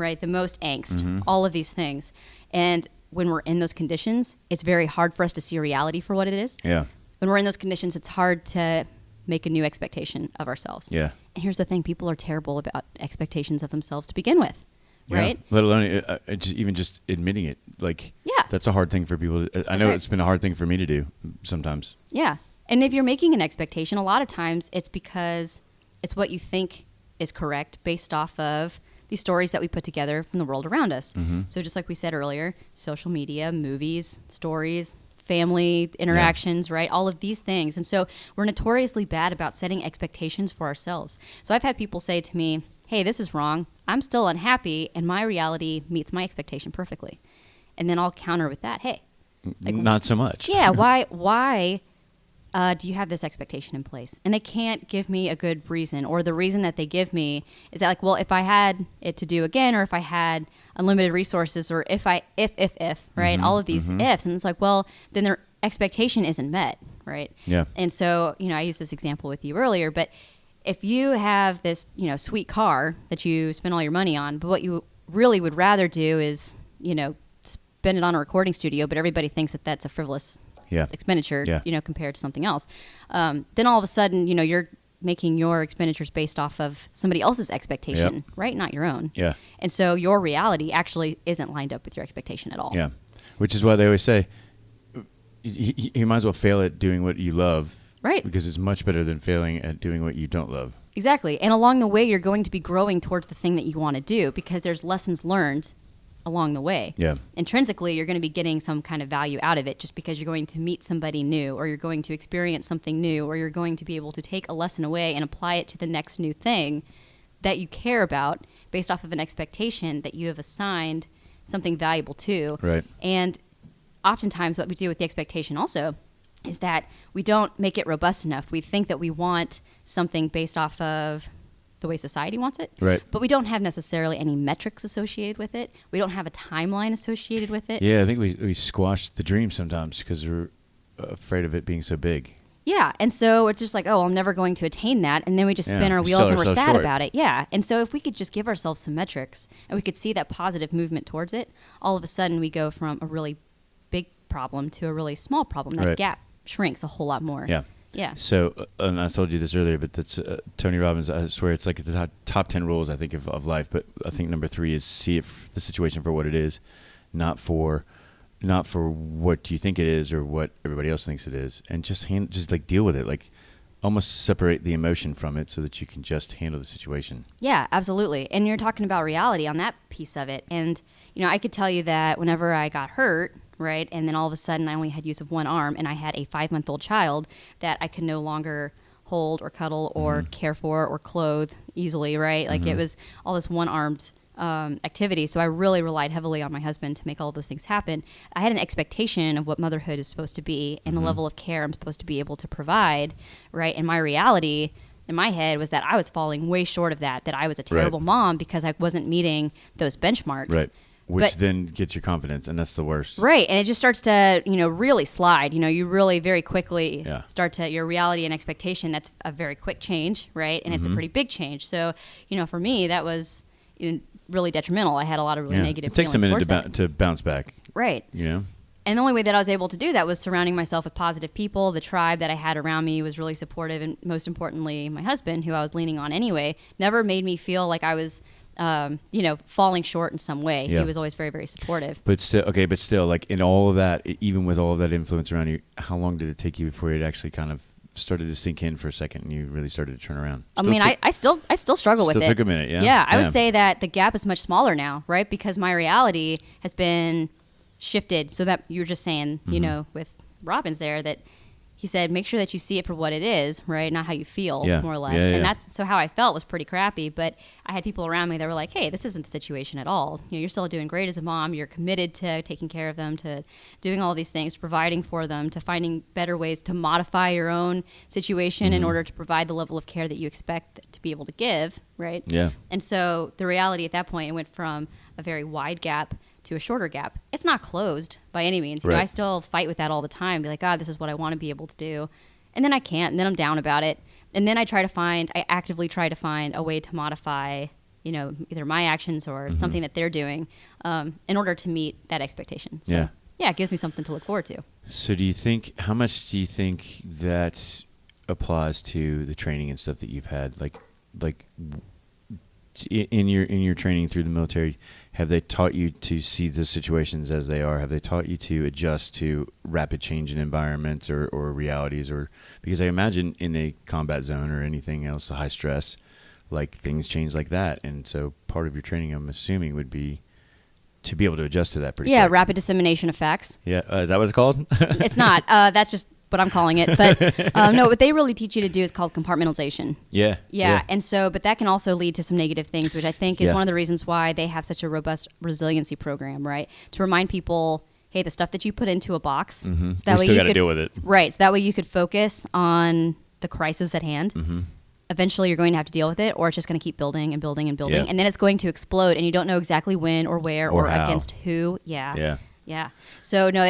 right? The most angst, all of these things. And when we're in those conditions, it's very hard for us to see reality for what it is. Yeah. When we're in those conditions, it's hard to make a new expectation of ourselves. Yeah. And here's the thing, people are terrible about expectations of themselves to begin with, right? Yeah. Let alone even just admitting it. Like, that's a hard thing for people. I know it's been a hard thing for me to do sometimes. Yeah. And if you're making an expectation, a lot of times it's because it's what you think is correct based off of these stories that we put together from the world around us. So just like we said earlier, social media, movies, stories, family interactions, right? All of these things. And so we're notoriously bad about setting expectations for ourselves. So I've had people say to me, hey, this is wrong. I'm still unhappy, and my reality meets my expectation perfectly. And then I'll counter with that, hey. Like, not so much. Yeah, why do you have this expectation in place? And they can't give me a good reason, or the reason that they give me is that, like, well, if I had it to do again, or if I had unlimited resources, or if, right? All of these ifs. And it's like, well, then their expectation isn't met, right? Yeah. And so, I used this example with you earlier, but if you have this, sweet car that you spend all your money on, but what you really would rather do is, spend it on a recording studio, but everybody thinks that that's a frivolous expenditure, compared to something else. Then all of a sudden, you're making your expenditures based off of somebody else's expectation, right? Not your own. Yeah. And so your reality actually isn't lined up with your expectation at all. Yeah. Which is why they always say, you might as well fail at doing what you love. Right. Because it's much better than failing at doing what you don't love. Exactly. And along the way, you're going to be growing towards the thing that you want to do because there's lessons learned along the way. Yeah. Intrinsically, you're going to be getting some kind of value out of it just because you're going to meet somebody new, or you're going to experience something new, or you're going to be able to take a lesson away and apply it to the next new thing that you care about based off of an expectation that you have assigned something valuable to. Right. And oftentimes what we do with the expectation also is that we don't make it robust enough. We think that we want something based off of the way society wants it. Right. But we don't have necessarily any metrics associated with it. We don't have a timeline associated with it. Yeah, I think we squash the dream sometimes because we're afraid of it being so big. Yeah, and so it's just like, oh, I'm never going to attain that, and then we just spin our wheels and we're sad about it. Yeah, and so if we could just give ourselves some metrics and we could see that positive movement towards it, all of a sudden we go from a really big problem to a really small problem. That gap shrinks a whole lot more. Yeah. Yeah. So, and I told you this earlier, but that's Tony Robbins. I swear it's like the top 10 rules, I think, of life. But I think number 3 is see the situation for what it is, not for what you think it is or what everybody else thinks it is, and just like deal with it, like almost separate the emotion from it so that you can just handle the situation. Yeah, absolutely. And you're talking about reality on that piece of it. And I could tell you that whenever I got hurt, right, and then all of a sudden I only had use of one arm, and I had a 5-month-old child that I could no longer hold or cuddle or care for or clothe easily, right? Like it was all this one-armed activity. So I really relied heavily on my husband to make all of those things happen. I had an expectation of what motherhood is supposed to be and the level of care I'm supposed to be able to provide, right? And my reality in my head was that I was falling way short of that I was a terrible mom because I wasn't meeting those benchmarks. Right. Which then gets your confidence, and that's the worst. Right, and it just starts to, really slide. You really very quickly start to, your reality and expectation, that's a very quick change, right? And it's a pretty big change. So, for me, that was really detrimental. I had a lot of really negative feelings. It takes a minute to bounce back. Right. And the only way that I was able to do that was surrounding myself with positive people. The tribe that I had around me was really supportive, and most importantly, my husband, who I was leaning on anyway, never made me feel like I was falling short in some way. He was always very, very supportive. But still, like in all of that, even with all of that influence around you, how long did it take you before it actually kind of started to sink in for a second and you really started to turn around? I still struggle with it. Still took a minute, yeah? Yeah, I would say that the gap is much smaller now, right? Because my reality has been shifted so that you were just saying, with Robbins there, that he said, make sure that you see it for what it is, right? Not how you feel, more or less. And that's so how I felt was pretty crappy. But I had people around me that were like, hey, this isn't the situation at all. You're still doing great as a mom. You're committed to taking care of them, to doing all these things, to providing for them, to finding better ways to modify your own situation in order to provide the level of care that you expect to be able to give, right? Yeah. And so the reality at that point, it went from a very wide gap to a shorter gap. It's not closed by any means. I still fight with that all the time. Be like, this is what I want to be able to do. And then I can't. And then I'm down about it. And then I actively try to find a way to modify either my actions or something that they're doing in order to meet that expectation. So, Yeah. Yeah, it gives me something to look forward to. So how much do you think that applies to the training and stuff that you've had? Like in your training through the military, have they taught you to see the situations as they are? Have they taught you to adjust to rapid change in environments or realities? Or because I imagine in a combat zone or anything else, high stress, like things change like that. And so part of your training, I'm assuming, would be to be able to adjust to that pretty quick. Rapid dissemination of facts. Yeah, is that what it's called? It's not. That's just what I'm calling it. But no, what they really teach you to do is called compartmentalization. Yeah. And so, but that can also lead to some negative things, which I think is Yeah. one of the reasons why they have such a robust resiliency program, right? To remind people, hey, the stuff that you put into a box, so that We way still you got to could deal with it. Right. So that way you could focus on the crisis at hand. Eventually you're going to have to deal with it, or it's just going to keep building and building and building. Yeah. And then it's going to explode, and you don't know exactly when or where Or or how. against who. Yeah. So no,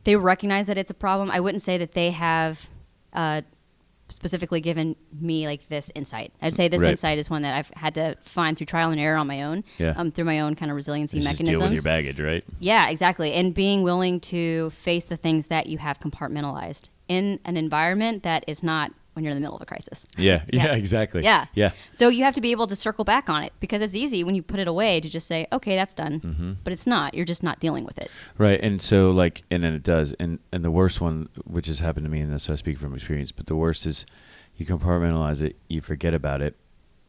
they recognize that it's a problem. I wouldn't say that they have specifically given me like this insight. I'd say this Right. insight is one that I've had to find through trial and error on my own, through my own kind of resiliency Just mechanisms. deal with your baggage, right? Yeah, exactly. And being willing to face the things that you have compartmentalized in an environment that is not when you're in the middle of a crisis. Yeah, exactly. Yeah. Yeah. So you have to be able to circle back on it, because it's easy when you put it away to just say, okay, that's done. But it's not. You're just not dealing with it. Right. And so and then it does. And the worst one, which has happened to me, and that's why I speak from experience, but the worst is you compartmentalize it, you forget about it,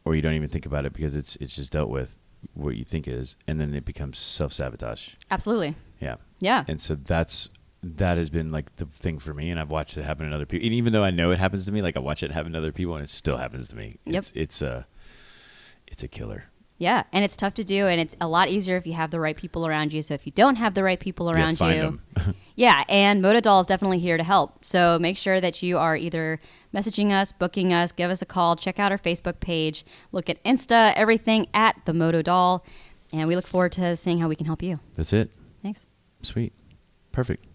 or you don't even think about it because it's just dealt with what you think is, and then it becomes self-sabotage. Absolutely. Yeah. Yeah. And so that has been like the thing for me, and I've watched it happen to other people. And even though I know it happens to me, like I watch it happen to other people, and it still happens to me. Yep. It's a killer. Yeah, and it's tough to do, and it's a lot easier if you have the right people around you. So if you don't have the right people around find you, them. yeah, and MotoDoll is definitely here to help. So make sure that you are either messaging us, booking us, give us a call, check out our Facebook page, look at Insta, everything at the MotoDoll, and we look forward to seeing how we can help you. That's it. Thanks. Sweet. Perfect.